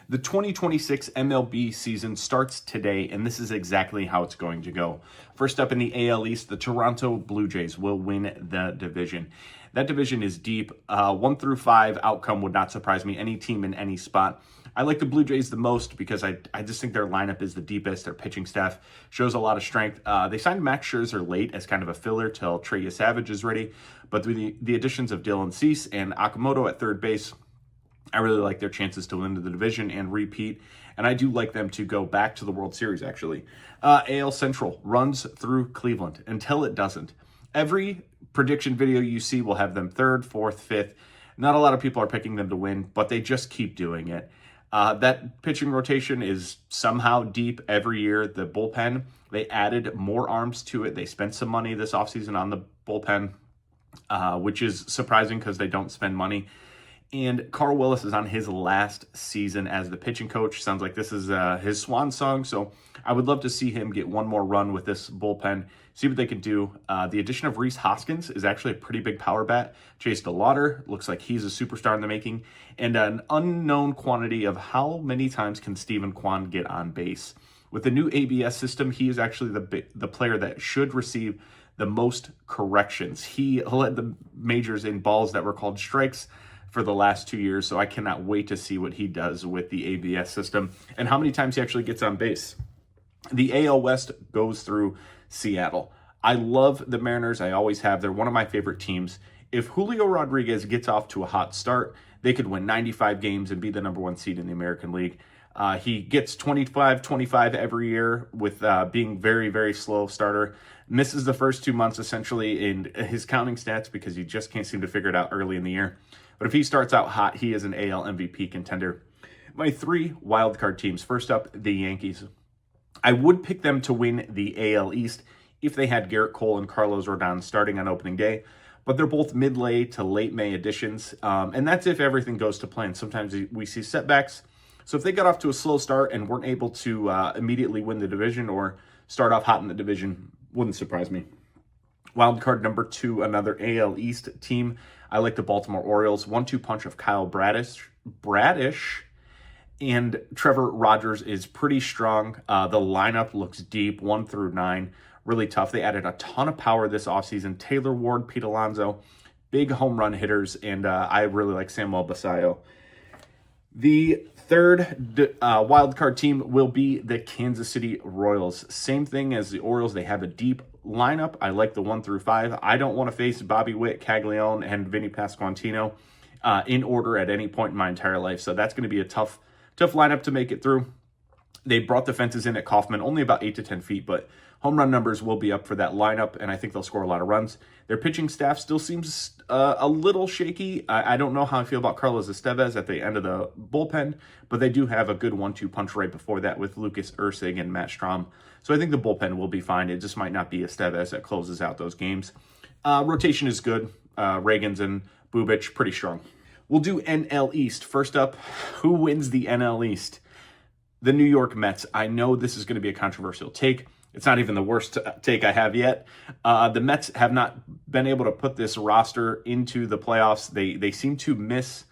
The 2026 MLB season starts today, and this is exactly how it's going to go. First up in the AL East, the Toronto Blue Jays will win the division. That division is deep. 1 through 5 outcome would not surprise me. Any team in any spot. I like the Blue Jays the most because I just think their lineup is the deepest. Their pitching staff shows a lot of strength. They signed Max Scherzer late as kind of a filler till Trey Savage is ready. But through the additions of Dylan Cease and Okamoto at third base, I really like their chances to win the division and repeat. And I do like them to go back to the World Series, actually. AL Central runs through Cleveland until it doesn't. Every prediction video you see will have them third, fourth, fifth. Not a lot of people are picking them to win, but they just keep doing it. That pitching rotation is somehow deep every year. The bullpen, they added more arms to it. They spent some money this offseason on the bullpen, which is surprising because they don't spend money. And Carl Willis is on his last season as the pitching coach. Sounds like this is his swan song. So I would love to see him get one more run with this bullpen, see what they can do. The addition of Rhys Hoskins is actually a pretty big power bat. Chase DeLauder looks like he's a superstar in the making. And an unknown quantity of how many times can Steven Kwan get on base. With the new ABS system, he is actually the player that should receive the most corrections. He led the majors in balls that were called strikes for the last 2 years, so I cannot wait to see what he does with the ABS system and how many times he actually gets on base. The AL West goes through Seattle. I love the Mariners. I always have. They're one of my favorite teams. If Julio Rodriguez gets off to a hot start, they could win 95 games and be the number one seed in the American League. He gets 25 every year with being very, very slow starter. Misses the first 2 months essentially in his counting stats because he just can't seem to figure it out early in the year. But if he starts out hot, he is an AL MVP contender. My 3 wildcard teams. First up, the Yankees. I would pick them to win the AL East if they had Garrett Cole and Carlos Rodon starting on opening day. But they're both mid-May to late May additions. And that's if everything goes to plan. Sometimes we see setbacks. So if they got off to a slow start and weren't able to immediately win the division or start off hot in the division, wouldn't surprise me. Wildcard number 2, another AL East team. I like the Baltimore Orioles. 1-2 punch of Kyle Bradish and Trevor Rogers is pretty strong. The lineup looks deep, 1 through 9. Really tough. They added a ton of power this offseason. Taylor Ward, Pete Alonso, big home run hitters, and I really like Samuel Basallo. The third wildcard team will be the Kansas City Royals. Same thing as the Orioles. They have a deep lineup. I like the 1 through 5. I don't want to face Bobby Witt, Caglione, and Vinny Pasquantino in order at any point in my entire life. So that's going to be a tough lineup to make it through. They brought the fences in at Kauffman, only about 8 to 10 feet, but home run numbers will be up for that lineup, and I think they'll score a lot of runs. Their pitching staff still seems a little shaky. I don't know how I feel about Carlos Estevez at the end of the bullpen, but they do have a good 1-2 punch right before that with Lucas Erceg and Matt Strahm. So I think the bullpen will be fine. It just might not be Estevez that closes out those games. Rotation is good. Reagans and Bubic, pretty strong. We'll do NL East. First up, who wins the NL East? The New York Mets. I know this is going to be a controversial take. It's not even the worst take I have yet. The Mets have not been able to put this roster into the playoffs. They seem to miss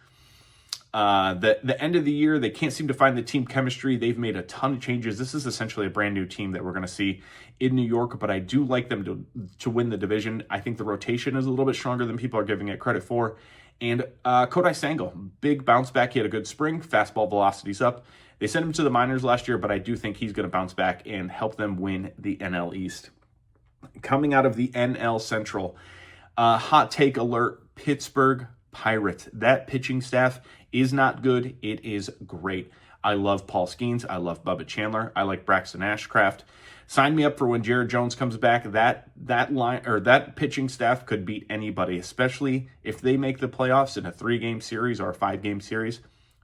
the end of the year. They can't seem to find the team chemistry. They've made a ton of changes. This is essentially a brand new team that we're going to see in New York, but I do like them to win the division. I think the rotation is a little bit stronger than people are giving it credit for. And Kodai Senga, big bounce back. He had a good spring. Fastball velocity's up. They sent him to the minors last year, but I do think he's going to bounce back and help them win the NL East. Coming out of the NL Central, hot take alert, Pittsburgh Pirates. That pitching staff is not good. It is great. I love Paul Skeens. I love Bubba Chandler. I like Braxton Ashcraft. Sign me up for when Jared Jones comes back. That pitching staff could beat anybody, especially if they make the playoffs in a 3-game series or a 5-game series.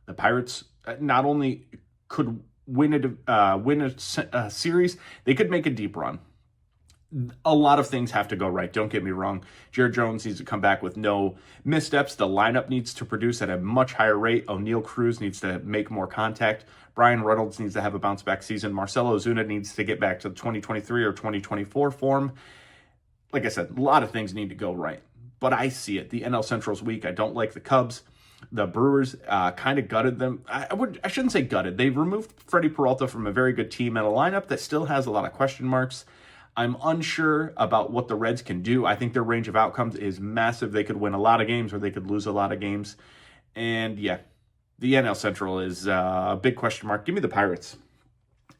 The Pirates not only could win a series, they could make a deep run. A lot of things have to go right. Don't get me wrong. Jared Jones needs to come back with no missteps. The lineup needs to produce at a much higher rate. O'Neal Cruz needs to make more contact. Brian Reynolds needs to have a bounce-back season. Marcelo Ozuna needs to get back to the 2023 or 2024 form. Like I said, a lot of things need to go right. But I see it. The NL Central's weak. I don't like the Cubs. The Brewers kind of gutted them. I shouldn't say gutted. They removed Freddie Peralta from a very good team and a lineup that still has a lot of question marks. I'm unsure about what the Reds can do. I think their range of outcomes is massive. They could win a lot of games or they could lose a lot of games. And yeah, the NL Central is a big question mark. Give me the Pirates.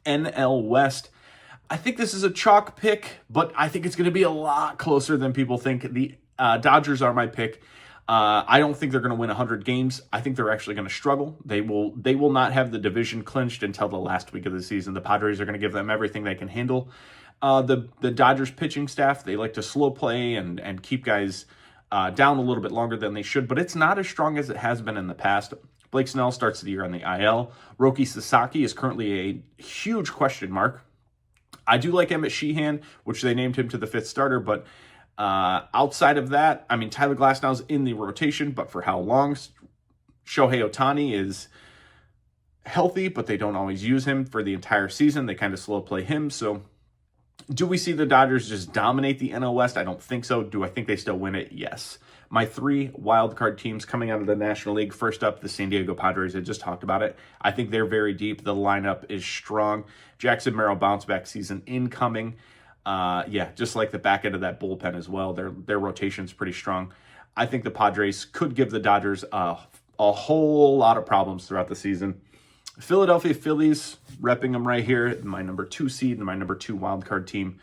NL West. I think this is a chalk pick, but I think it's going to be a lot closer than people think. The Dodgers are my pick. I don't think they're going to win 100 games. I think they're actually going to struggle. They will not have the division clinched until the last week of the season. The Padres are going to give them everything they can handle. The Dodgers pitching staff, they like to slow play and keep guys down a little bit longer than they should, but it's not as strong as it has been in the past. Blake Snell starts the year on the IL. Roki Sasaki is currently a huge question mark. I do like Emmett Sheehan, which they named him to the 5th starter, but outside of that, I mean, Tyler Glasnow's in the rotation, but for how long? Shohei Ohtani is healthy, but they don't always use him for the entire season. They kind of slow play him. So do we see the Dodgers just dominate the NL West? I don't think so. Do I think they still win it? Yes. My 3 wildcard teams coming out of the National League. First up, the San Diego Padres. I just talked about it. I think they're very deep. The lineup is strong. Jackson Merrill bounce back season incoming. Just like the back end of that bullpen as well. Their rotation's pretty strong. I think the Padres could give the Dodgers a whole lot of problems throughout the season. Philadelphia Phillies, repping them right here, my number 2 seed and my number 2 wildcard team.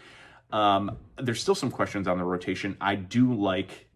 There's still some questions on the rotation. I do like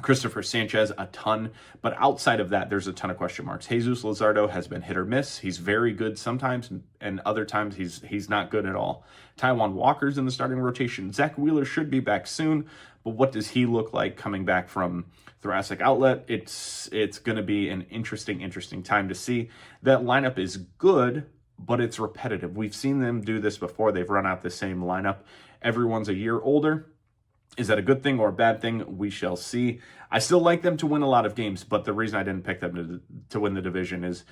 Christopher Sanchez a ton, but outside of that, there's a ton of question marks. Jesus Luzardo has been hit or miss. He's very good sometimes, and other times he's not good at all. Taijuan Walker's in the starting rotation. Zach Wheeler should be back soon, but what does he look like coming back from thoracic outlet? It's going to be an interesting time to see. That lineup is good, but it's repetitive. We've seen them do this before. They've run out the same lineup. Everyone's a year older. Is that a good thing or a bad thing? We shall see. I still like them to win a lot of games, but the reason I didn't pick them to win the division is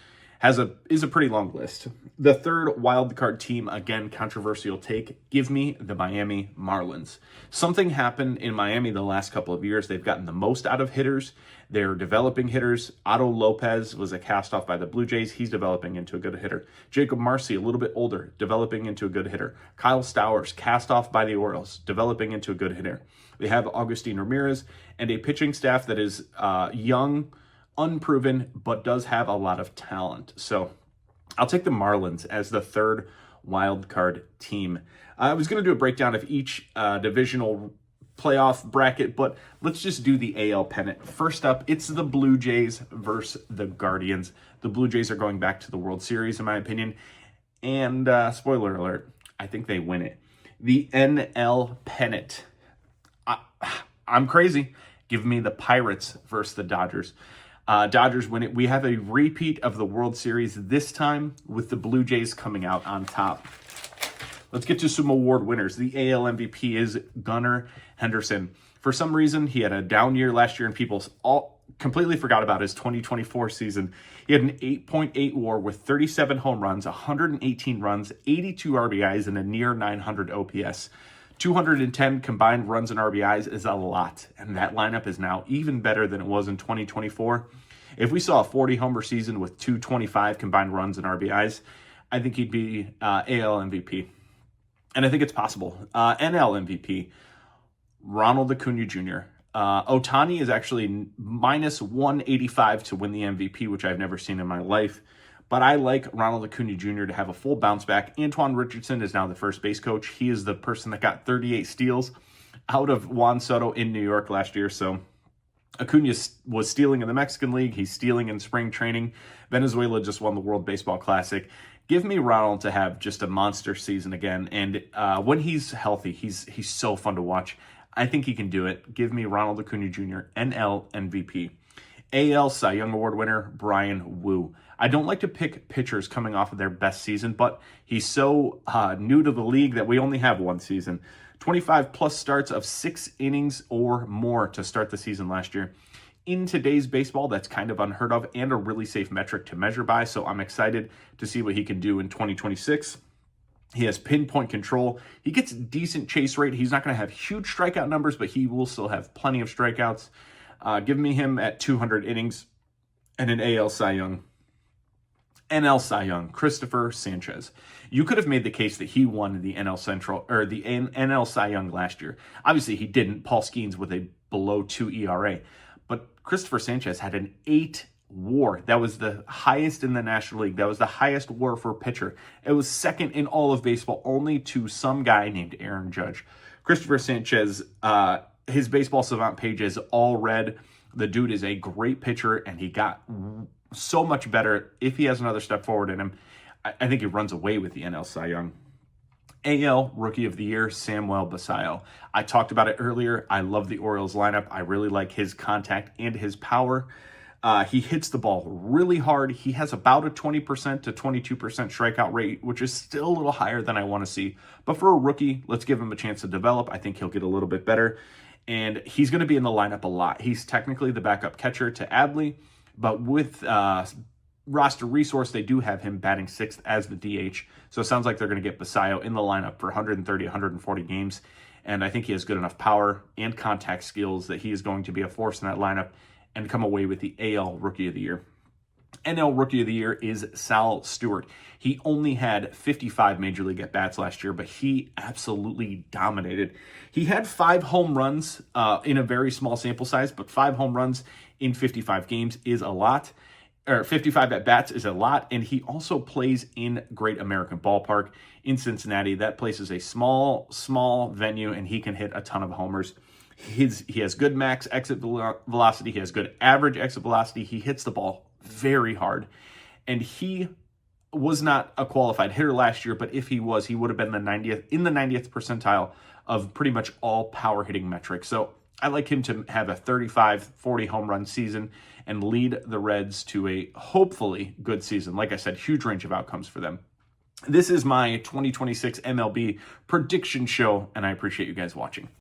a pretty long list. The 3rd wildcard team, again, controversial take. Give me the Miami Marlins. Something happened in Miami the last couple of years. They've gotten the most out of hitters. They're developing hitters. Otto Lopez was a cast-off by the Blue Jays. He's developing into a good hitter. Jacob Marcy, a little bit older, developing into a good hitter. Kyle Stowers, cast-off by the Orioles, developing into a good hitter. They have Agustin Ramirez and a pitching staff that is young, unproven, but does have a lot of talent. So I'll take the Marlins as the 3rd wild card team. I was going to do a breakdown of each divisional playoff bracket, but let's just do the AL pennant. First up, it's the Blue Jays versus the Guardians. The Blue Jays are going back to the World Series, in my opinion. And spoiler alert, I think they win it. The NL pennant. I'm crazy. Give me the Pirates versus the Dodgers. Dodgers win it. We have a repeat of the World Series, this time with the Blue Jays coming out on top. Let's get to some award winners. The AL MVP is Gunnar Henderson. For some reason, he had a down year last year, and people all completely forgot about his 2024 season. He had an 8.8 WAR with 37 home runs, 118 runs, 82 RBIs, and a near 900 OPS. 210 combined runs and RBIs is a lot, and that lineup is now even better than it was in 2024. If we saw a 40-homer season with 225 combined runs and RBIs, I think he'd be AL MVP. And I think it's possible. NL MVP, Ronald Acuna Jr. Ohtani is actually minus 185 to win the MVP, which I've never seen in my life. But I like Ronald Acuna Jr. to have a full bounce back. Antoine Richardson is now the first base coach. He is the person that got 38 steals out of Juan Soto in New York last year. So Acuna was stealing in the Mexican League. He's stealing in spring training. Venezuela just won the World Baseball Classic. Give me Ronald to have just a monster season again. And when he's healthy, he's so fun to watch. I think he can do it. Give me Ronald Acuna Jr., NL MVP. AL Cy Young Award winner, Brian Wu. I don't like to pick pitchers coming off of their best season, but he's so new to the league that we only have one season. 25-plus starts of 6 innings or more to start the season last year. In today's baseball, that's kind of unheard of and a really safe metric to measure by, so I'm excited to see what he can do in 2026. He has pinpoint control. He gets decent chase rate. He's not going to have huge strikeout numbers, but he will still have plenty of strikeouts. Give me him at 200 innings. And an AL Cy Young. NL Cy Young, Christopher Sanchez. You could have made the case that he won the NL Central or the NL Cy Young last year. Obviously, he didn't. Paul Skeens with a below 2 ERA. But Christopher Sanchez had an 8 WAR. That was the highest in the National League. That was the highest WAR for a pitcher. It was second in all of baseball, only to some guy named Aaron Judge. Christopher Sanchez, his Baseball Savant page is all red. The dude is a great pitcher, and he got so much better. If he has another step forward in him, I think he runs away with the NL Cy Young. AL Rookie of the Year, Samuel Basallo. I talked about it earlier. I love the Orioles lineup. I really like his contact and his power. He hits the ball really hard. He has about a 20% to 22% strikeout rate, which is still a little higher than I want to see. But for a rookie, let's give him a chance to develop. I think he'll get a little bit better. And he's going to be in the lineup a lot. He's technically the backup catcher to Adley, but with roster resource, they do have him batting 6th as the DH. So it sounds like they're going to get Basallo in the lineup for 130, 140 games. And I think he has good enough power and contact skills that he is going to be a force in that lineup and come away with the AL Rookie of the Year. NL Rookie of the Year is Sal Stewart. He only had 55 Major League at-bats last year, but he absolutely dominated. He had 5 home runs in a very small sample size, but 5 home runs in 55 games is a lot. Or 55 at-bats is a lot, and he also plays in Great American Ballpark in Cincinnati. That place is a small venue, and he can hit a ton of homers. He has good max exit velocity. He has good average exit velocity. He hits the ball very hard, and he was not a qualified hitter last year, but if he was, he would have been in the 90th percentile of pretty much all power hitting metrics. So I like him to have a 35-40 home run season and lead the Reds to a hopefully good season. Like I said, huge range of outcomes for them. This is my 2026 MLB prediction show, and I appreciate you guys watching.